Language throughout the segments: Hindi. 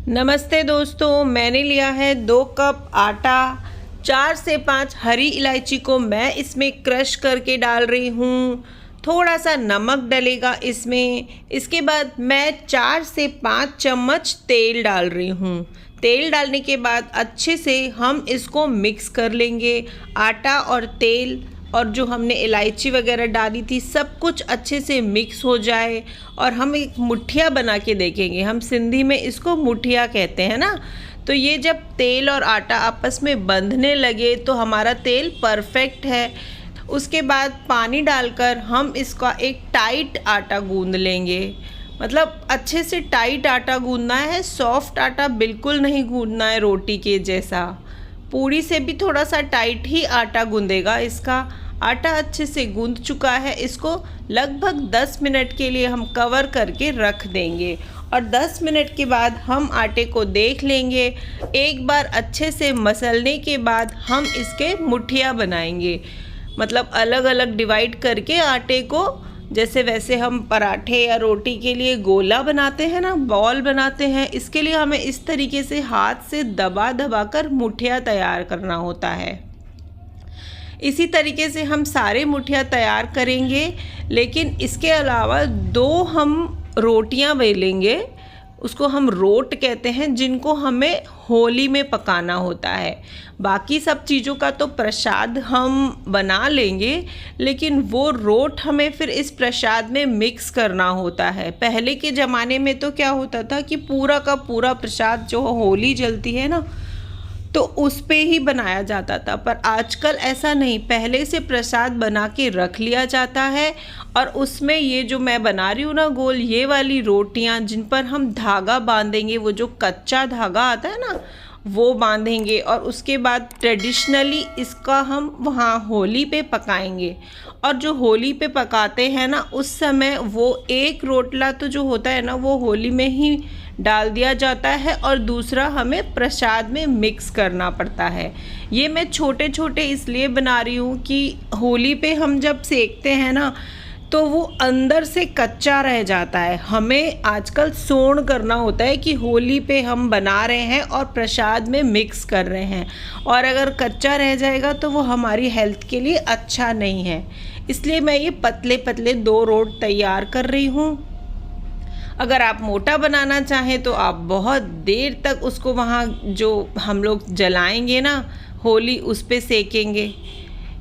नमस्ते दोस्तों, मैंने लिया है 2 कप आटा। 4 से 5 हरी इलायची को मैं इसमें क्रश करके डाल रही हूँ। थोड़ा सा नमक डलेगा इसमें। इसके बाद मैं 4 से 5 चम्मच तेल डाल रही हूँ। तेल डालने के बाद अच्छे से हम इसको मिक्स कर लेंगे। आटा और तेल और जो हमने इलायची वगैरह डाली थी सब कुछ अच्छे से मिक्स हो जाए और हम एक मुठिया बना के देखेंगे। हम सिंधी में इसको मुठिया कहते हैं ना। तो ये जब तेल और आटा आपस में बंधने लगे तो हमारा तेल परफेक्ट है। उसके बाद पानी डालकर हम इसका एक टाइट आटा गूंद लेंगे। मतलब अच्छे से टाइट आटा गूंदना है, सॉफ्ट आटा बिल्कुल नहीं गूंदना है रोटी के जैसा। पूरी से भी थोड़ा सा टाइट ही आटा गूंदेगा। इसका आटा अच्छे से गूंद चुका है। इसको लगभग 10 मिनट के लिए हम कवर करके रख देंगे और 10 मिनट के बाद हम आटे को देख लेंगे। एक बार अच्छे से मसलने के बाद हम इसके मुठिया बनाएंगे। मतलब अलग अलग डिवाइड करके आटे को, जैसे वैसे हम पराठे या रोटी के लिए गोला बनाते हैं ना, बॉल बनाते हैं, इसके लिए हमें इस तरीके से हाथ से दबा दबा कर मुठिया तैयार करना होता है। इसी तरीके से हम सारे मुठिया तैयार करेंगे। लेकिन इसके अलावा 2 हम रोटियां बेलेंगे, उसको हम रोट कहते हैं, जिनको हमें होली में पकाना होता है। बाकी सब चीज़ों का तो प्रसाद हम बना लेंगे, लेकिन वो रोट हमें फिर इस प्रसाद में मिक्स करना होता है। पहले के ज़माने में तो क्या होता था कि पूरा का पूरा प्रसाद जो होली जलती है ना, तो उस पे ही बनाया जाता था। पर आजकल ऐसा नहीं, पहले से प्रसाद बना के रख लिया जाता है और उसमें ये जो मैं बना रही हूँ ना गोल, ये वाली रोटियाँ जिन पर हम धागा बांधेंगे, वो जो कच्चा धागा आता है ना, वो बांधेंगे और उसके बाद ट्रेडिशनली इसका हम वहाँ होली पे पकाएंगे। और जो होली पे पकाते हैं ना, उस समय वो एक रोटला तो जो होता है ना, वो होली में ही डाल दिया जाता है और दूसरा हमें प्रसाद में मिक्स करना पड़ता है। ये मैं छोटे छोटे इसलिए बना रही हूँ कि होली पे हम जब सेकते हैं ना, तो वो अंदर से कच्चा रह जाता है। हमें आजकल सोण करना होता है कि होली पे हम बना रहे हैं और प्रसाद में मिक्स कर रहे हैं, और अगर कच्चा रह जाएगा तो वो हमारी हेल्थ के लिए अच्छा नहीं है। इसलिए मैं ये पतले पतले 2 रोट तैयार कर रही हूँ। अगर आप मोटा बनाना चाहें तो आप बहुत देर तक उसको वहाँ जो हम लोग जलाएंगे ना होली, उस पे सेकेंगे।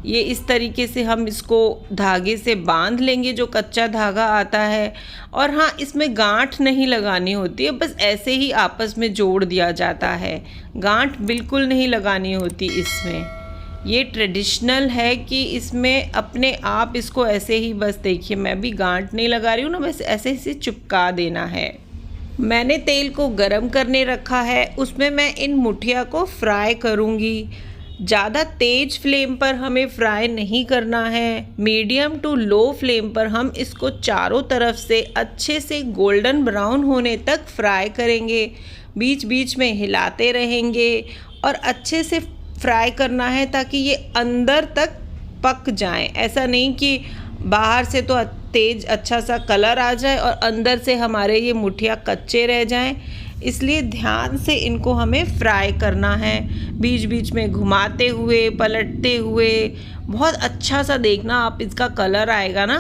ये इस तरीके से हम इसको धागे से बांध लेंगे, जो कच्चा धागा आता है। और हाँ, इसमें गांठ नहीं लगानी होती है, बस ऐसे ही आपस में जोड़ दिया जाता है। गांठ बिल्कुल नहीं लगानी होती इसमें। ये ट्रेडिशनल है कि इसमें अपने आप इसको ऐसे ही, बस देखिए मैं भी गांठ नहीं लगा रही हूँ ना, बस ऐसे ही चिपका देना है। मैंने तेल को गरम करने रखा है, उसमें मैं इन मुठिया को फ्राई करूँगी। ज़्यादा तेज़ फ्लेम पर हमें फ्राई नहीं करना है, मीडियम टू लो फ्लेम पर हम इसको चारों तरफ से अच्छे से गोल्डन ब्राउन होने तक फ्राई करेंगे। बीच बीच में हिलाते रहेंगे और अच्छे से फ्राई करना है ताकि ये अंदर तक पक जाएं। ऐसा नहीं कि बाहर से तो तेज अच्छा सा कलर आ जाए और अंदर से हमारे ये मुठिया कच्चे रह जाएं। इसलिए ध्यान से इनको हमें फ्राई करना है, बीच बीच में घुमाते हुए, पलटते हुए। बहुत अच्छा सा देखना आप, इसका कलर आएगा ना,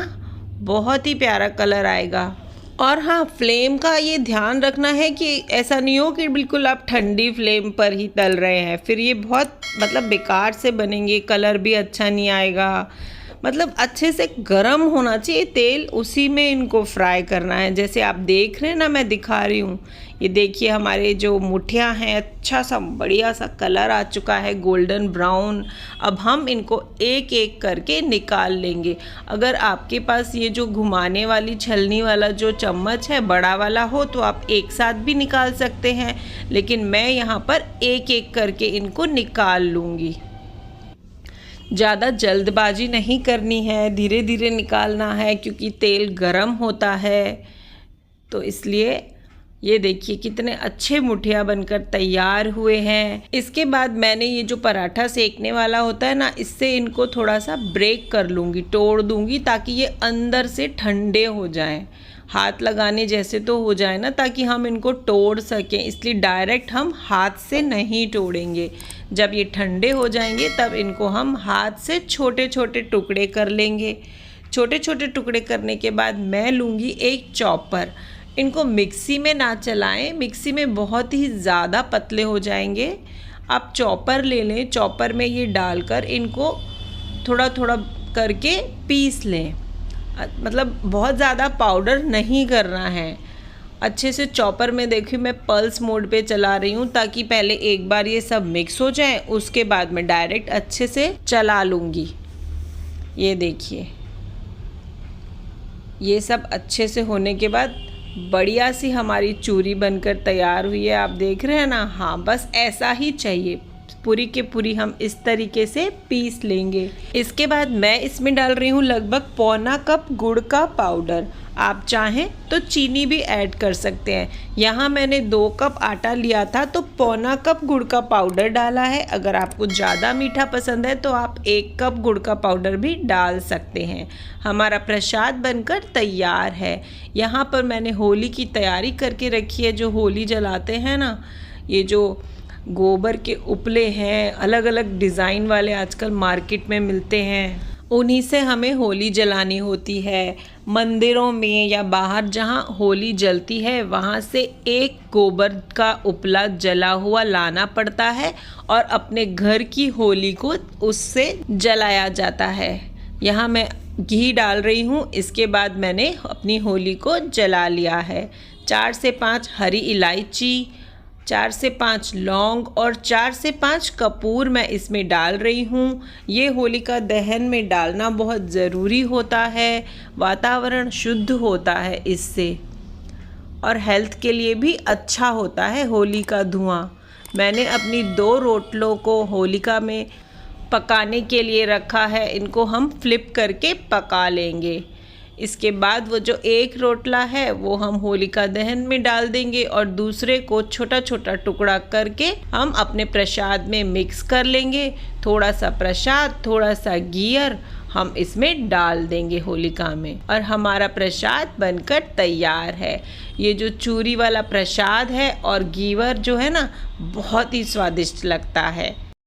बहुत ही प्यारा कलर आएगा। और हाँ, फ्लेम का ये ध्यान रखना है कि ऐसा नहीं हो कि बिल्कुल आप ठंडी फ्लेम पर ही तल रहे हैं, फिर ये बहुत बेकार से बनेंगे, कलर भी अच्छा नहीं आएगा। मतलब अच्छे से गर्म होना चाहिए तेल, उसी में इनको फ्राई करना है। जैसे आप देख रहे हैं ना, मैं दिखा रही हूँ, ये देखिए हमारे जो मुठिया हैं, अच्छा सा बढ़िया सा कलर आ चुका है, गोल्डन ब्राउन। अब हम इनको एक एक करके निकाल लेंगे। अगर आपके पास ये जो घुमाने वाली छलनी वाला जो चम्मच है बड़ा वाला हो तो आप एक साथ भी निकाल सकते हैं, लेकिन मैं यहाँ पर एक एक करके इनको निकाल लूँगी। ज़्यादा जल्दबाजी नहीं करनी है, धीरे धीरे निकालना है क्योंकि तेल गरम होता है। तो इसलिए ये देखिए कितने अच्छे मुठिया बनकर तैयार हुए हैं। इसके बाद मैंने ये जो पराठा सेकने वाला होता है ना, इससे इनको थोड़ा सा ब्रेक कर लूँगी, तोड़ दूँगी ताकि ये अंदर से ठंडे हो जाएं। हाथ लगाने जैसे तो हो जाए ना, ताकि हम इनको तोड़ सकें, इसलिए डायरेक्ट हम हाथ से नहीं तोड़ेंगे। जब ये ठंडे हो जाएंगे तब इनको हम हाथ से छोटे छोटे टुकड़े कर लेंगे। छोटे छोटे टुकड़े करने के बाद मैं लूँगी एक चॉपर। इनको मिक्सी में ना चलाएं, मिक्सी में बहुत ही ज़्यादा पतले हो जाएंगे। आप चॉपर ले लें, चॉपर में ये डालकर इनको थोड़ा थोड़ा करके पीस लें। मतलब बहुत ज़्यादा पाउडर नहीं करना है। अच्छे से चॉपर में देखिए मैं पल्स मोड पे चला रही हूँ, ताकि पहले एक बार ये सब मिक्स हो जाए, उसके बाद मैं डायरेक्ट अच्छे से चला लूँगी। ये देखिए, ये सब अच्छे से होने के बाद बढ़िया सी हमारी चूरी बनकर तैयार हुई है। आप देख रहे हैं ना। हाँ, बस ऐसा ही चाहिए। पूरी के पूरी हम इस तरीके से पीस लेंगे। इसके बाद मैं इसमें डाल रही हूँ लगभग पौना कप गुड़ का पाउडर। आप चाहें तो चीनी भी ऐड कर सकते हैं। यहाँ मैंने 2 कप आटा लिया था तो पौना कप गुड़ का पाउडर डाला है। अगर आपको ज़्यादा मीठा पसंद है तो आप 1 कप गुड़ का पाउडर भी डाल सकते हैं। हमारा प्रसाद बनकर तैयार है। यहाँ पर मैंने होली की तैयारी करके रखी है। जो होली जलाते हैं ना, ये जो गोबर के उपले हैं, अलग अलग डिज़ाइन वाले आजकल मार्केट में मिलते हैं, उन्हीं से हमें होली जलानी होती है। मंदिरों में या बाहर जहाँ होली जलती है वहाँ से एक गोबर का उपला जला हुआ लाना पड़ता है और अपने घर की होली को उससे जलाया जाता है। यहाँ मैं घी डाल रही हूँ। इसके बाद मैंने अपनी होली को जला लिया है। 4 से 5 हरी इलायची, 4 से 5 लौंग और 4 से 5 कपूर मैं इसमें डाल रही हूँ। ये होलिका दहन में डालना बहुत ज़रूरी होता है। वातावरण शुद्ध होता है इससे, और हेल्थ के लिए भी अच्छा होता है होली का धुआं। मैंने अपनी 2 रोटलों को होलिका में पकाने के लिए रखा है। इनको हम फ्लिप करके पका लेंगे। इसके बाद वो जो एक रोटला है वो हम होलिका दहन में डाल देंगे और दूसरे को छोटा छोटा टुकड़ा करके हम अपने प्रसाद में मिक्स कर लेंगे। थोड़ा सा प्रसाद, थोड़ा सा घियर हम इसमें डाल देंगे होलिका में, और हमारा प्रसाद बनकर तैयार है। ये जो चूरी वाला प्रसाद है और घीवर जो है ना, बहुत ही स्वादिष्ट लगता है।